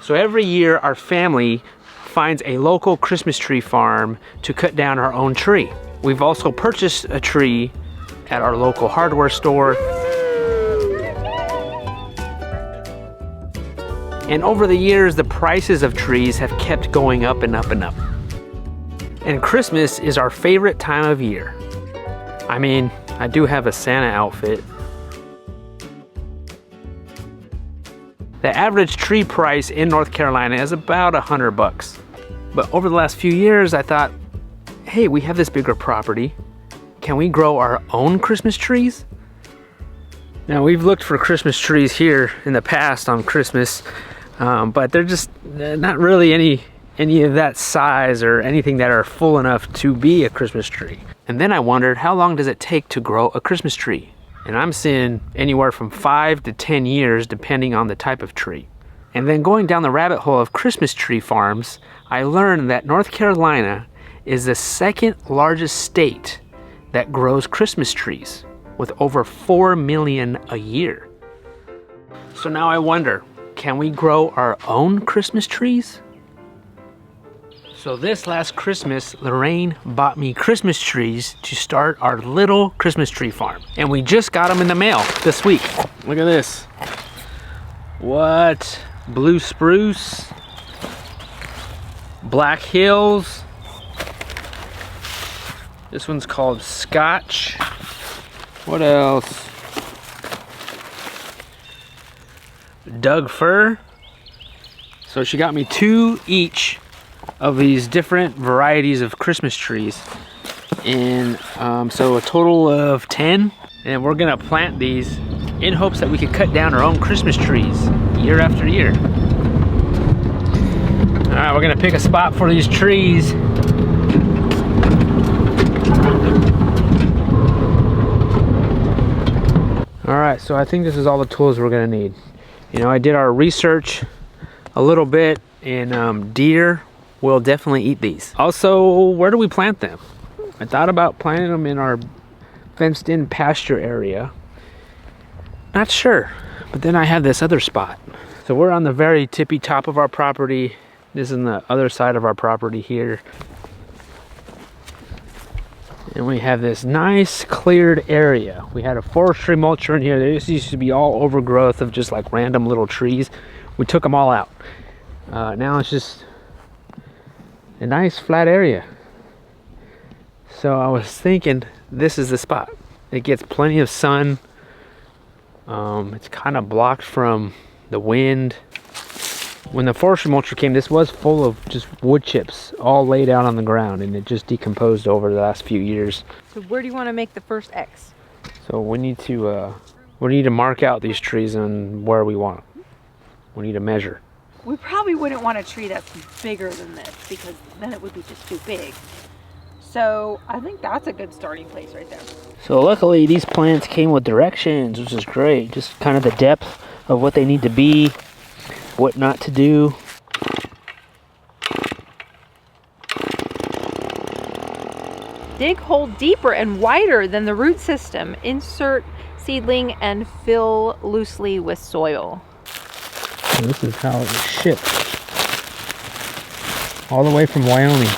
So every year our family finds a local Christmas tree farm to cut down our own tree. We've also purchased a tree at our local hardware store. And over the years, the prices of trees have kept going up and up and up. And Christmas is our favorite time of year. I mean, I do have a Santa outfit. The average tree price in North Carolina is about $100. But over the last few years, I thought, hey, we have this bigger property. Can we grow our own Christmas trees? Now, we've looked for Christmas trees here in the past on Christmas, but they're just not really any of that size or anything that are full enough to be a Christmas tree. And then I wondered, how long does it take to grow a Christmas tree? And I'm seeing anywhere from 5 to 10 years depending on the type of tree. And then going down the rabbit hole of Christmas tree farms, I learned that North Carolina is the second largest state that grows Christmas trees, with over 4 million a year. So now I wonder, can we grow our own Christmas trees? So this last Christmas, Lorraine bought me Christmas trees to start our little Christmas tree farm. And we just got them in the mail this week. Look at this. What? Blue spruce, Black Hills. This one's called Scotch. What else? Doug fir. So she got me 2 each of these different varieties of Christmas trees, and so a total of 10, and we're gonna plant these in hopes that we could cut down our own Christmas trees year after year. All right, we're gonna pick a spot for these trees. All right, so I think this is all the tools we're gonna need. You know, I did our research a little bit, and deer will definitely eat these. Also, where do we plant them? I thought about planting them in our fenced in pasture area. Not sure, but then I have this other spot. So we're on the very tippy top of our property. This is on the other side of our property here. And we have this nice cleared area. We had a forestry mulcher in here. This used to be all overgrowth of just like random little trees. We took them all out. Now it's just a nice flat area. So I was thinking this is the spot. It gets plenty of sun. It's kind of blocked from the wind. When the forestry mulcher came, this was full of just wood chips all laid out on the ground, and it just decomposed over the last few years. So where do you want to make the first X? So we need to mark out these trees and where we want them. We need to measure. We probably wouldn't want a tree that's bigger than this, because then it would be just too big. So I think that's a good starting place right there. So luckily these plants came with directions, which is great. Just kind of the depth of what they need to be, what not to do. Dig hole deeper and wider than the root system. Insert seedling and fill loosely with soil. So this is how it was shipped. All the way from Wyoming.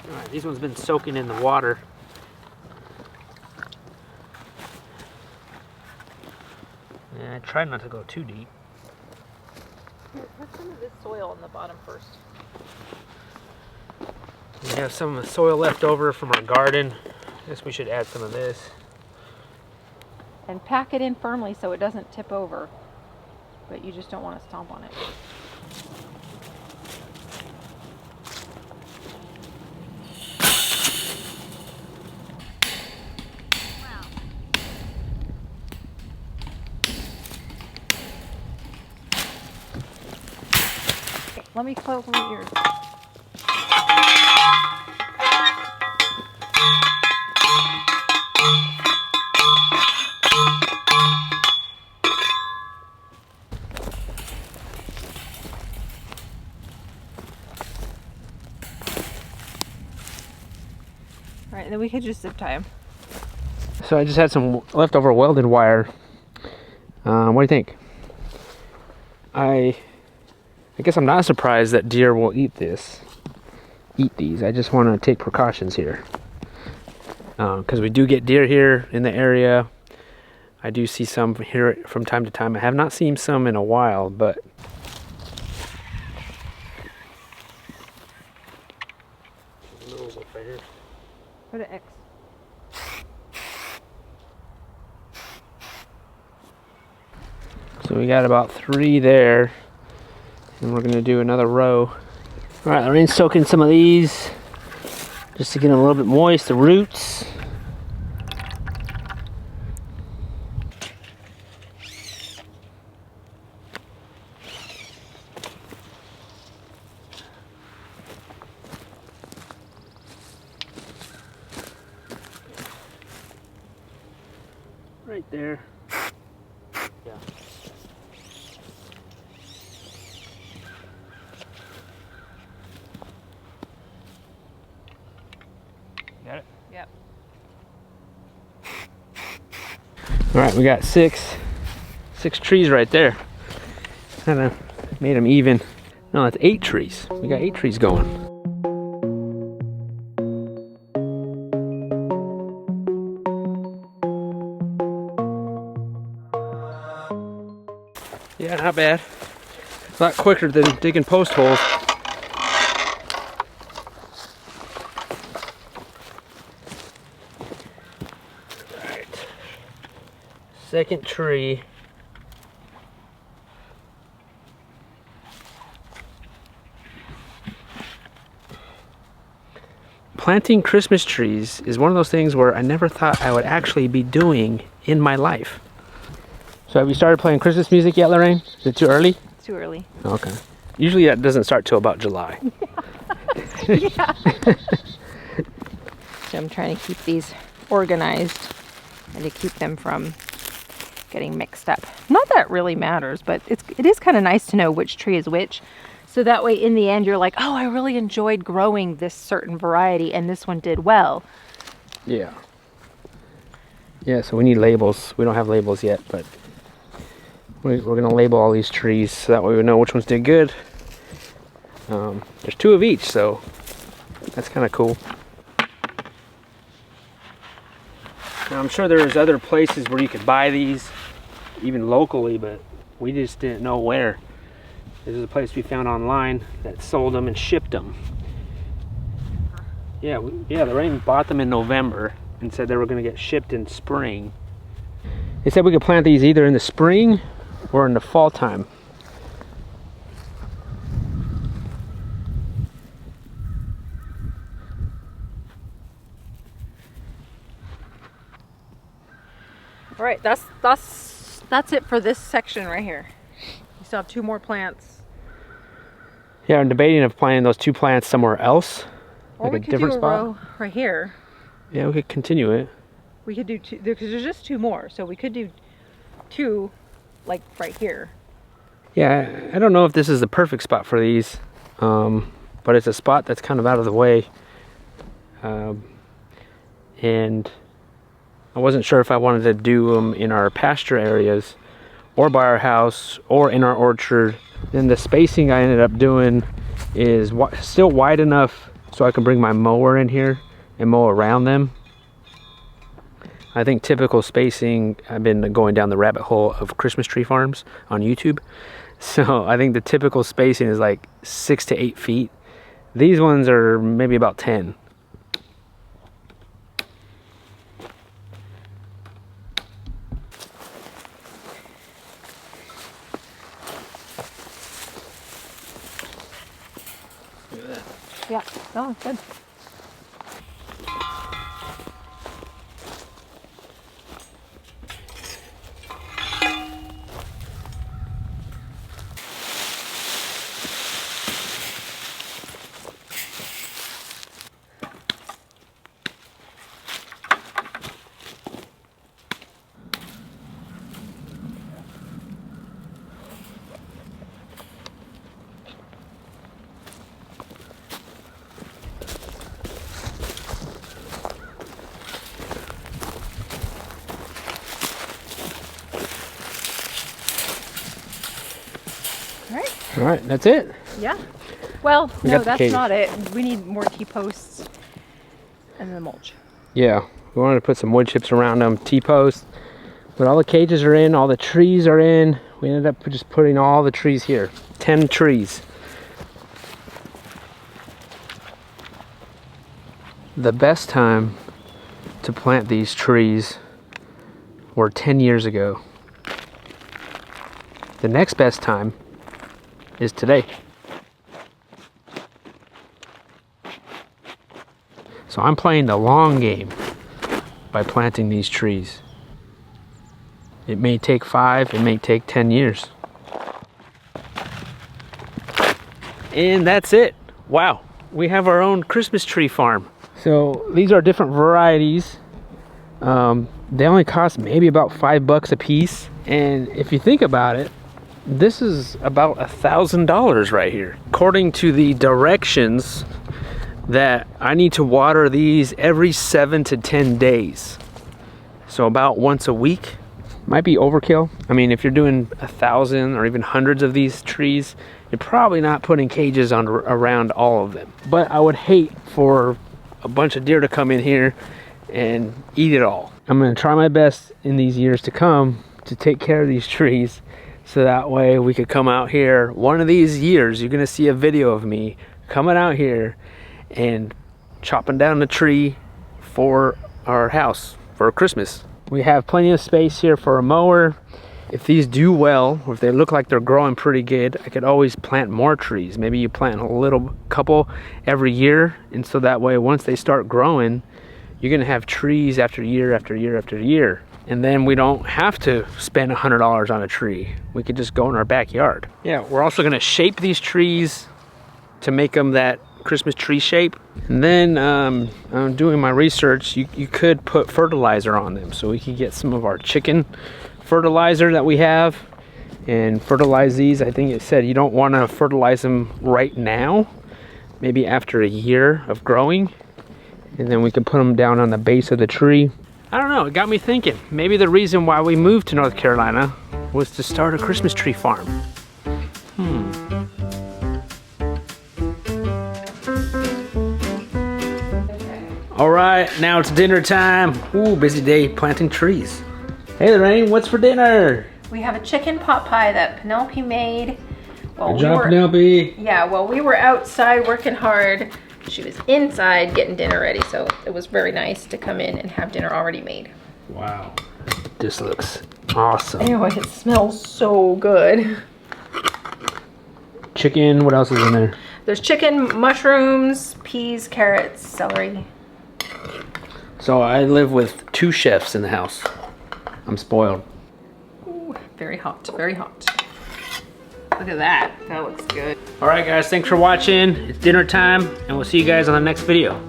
Alright, these ones been soaking in the water. And I tried not to go too deep. Here, put some of this soil in the bottom first. We have some of the soil left over from our garden. I guess we should add some of this. And pack it in firmly so it doesn't tip over. But you just don't want to stomp on it. Let me close my ears. right, and then we could just zip tie them. So I just had some leftover welded wire. What do you think? I guess I'm not surprised that deer will eat these. I just want to take precautions here. Because we do get deer here in the area. I do see some here from time to time. I have not seen some in a while, but Put an X. so we got about 3 there, and we're gonna do another row. All right, Lorraine's soaking some of these just to get them a little bit moist, the roots. Right there. Yeah. Got it? Yep. All right, we got six trees right there. Kind of made them even. No, that's 8 trees. We got 8 trees going. Yeah, not bad. A lot quicker than digging post holes. Alright. Second tree. Planting Christmas trees is one of those things where I never thought I would actually be doing in my life. So have you started playing Christmas music yet, Lorraine? Is it too early? It's too early. Okay. Usually that doesn't start till about July. Yeah. So I'm trying to keep these organized and to keep them from getting mixed up. Not that it really matters, but it is kind of nice to know which tree is which. So that way in the end you're like, oh, I really enjoyed growing this certain variety and this one did well. Yeah. Yeah, so we need labels. We don't have labels yet, but we're going to label all these trees so that way we know which ones did good. There's 2 of each, so that's kind of cool. Now, I'm sure there's other places where you could buy these, even locally, but we just didn't know where. This is a place we found online that sold them and shipped them. Yeah, Lorraine bought them in November and said they were going to get shipped in spring. They said we could plant these either in the spring or in the fall time. All right, that's it for this section right here. We still have 2 more plants. Yeah, I'm debating of planting those 2 plants somewhere else, Or like we a could different do a spot. row right here. Yeah, we could continue it. We could do 2, because there's just 2 more. So we could do 2 like right here. Yeah, I don't know if this is the perfect spot for these, but it's a spot that's kind of out of the way. And I wasn't sure if I wanted to do them in our pasture areas or by our house or in our orchard. Then the spacing I ended up doing is still wide enough so I can bring my mower in here and mow around them. I think typical spacing, I've been going down the rabbit hole of Christmas tree farms on YouTube. So I think the typical spacing is like 6 to 8 feet. These ones are maybe about 10. Yeah, no, it's good. All right, that's it. Yeah. Well, We no, got the that's cage. not it. We need more T-posts and the mulch. Yeah, we wanted to put some wood chips around them, T-posts. But all the cages are in, all the trees are in. We ended up just putting all the trees here. 10 trees. The best time to plant these trees were 10 years ago. The next best time is today. So I'm playing the long game by planting these trees. It may take 5, it may take 10 years. And that's it. Wow, we have our own Christmas tree farm. So these are different varieties. They only cost maybe about $5 a piece. And if you think about it, this is about $1,000 right here. According to the directions that I need to water these every 7 to 10 days. So about once a week. Might be overkill. I mean, if you're doing 1,000 or even hundreds of these trees, you're probably not putting cages on around all of them. But I would hate for a bunch of deer to come in here and eat it all. I'm gonna try my best in these years to come to take care of these trees, so that way we could come out here one of these years. You're gonna see a video of me coming out here and chopping down the tree for our house for Christmas. We have plenty of space here for a mower. If these do well, or if they look like they're growing pretty good, I could always plant more trees. Maybe you plant a little couple every year, and so that way once they start growing, you're gonna have trees after year after year after year. And then we don't have to spend $100 on a tree. We could just go in our backyard. Yeah, we're also gonna shape these trees to make them that Christmas tree shape. And then I'm doing my research. You could put fertilizer on them, so we could get some of our chicken fertilizer that we have and fertilize these. I think it said you don't want to fertilize them right now, maybe after a year of growing, and then we can put them down on the base of the tree. I don't know, it got me thinking. Maybe the reason why we moved to North Carolina was to start a Christmas tree farm. All right, now it's dinner time. Ooh, busy day planting trees. Hey Lorraine, what's for dinner? We have a chicken pot pie that Penelope made. Well, Good job, Penelope. Yeah, well, we were outside working hard. She was inside getting dinner ready, so it was very nice to come in and have dinner already made. Wow, this looks awesome. Anyway, it smells so good. Chicken, what else is in there? There's chicken, mushrooms, peas, carrots, celery. So I live with 2 chefs in the house. I'm spoiled. Ooh, very hot, very hot. Look at that, that looks good. All right guys, thanks for watching. It's dinner time and we'll see you guys on the next video.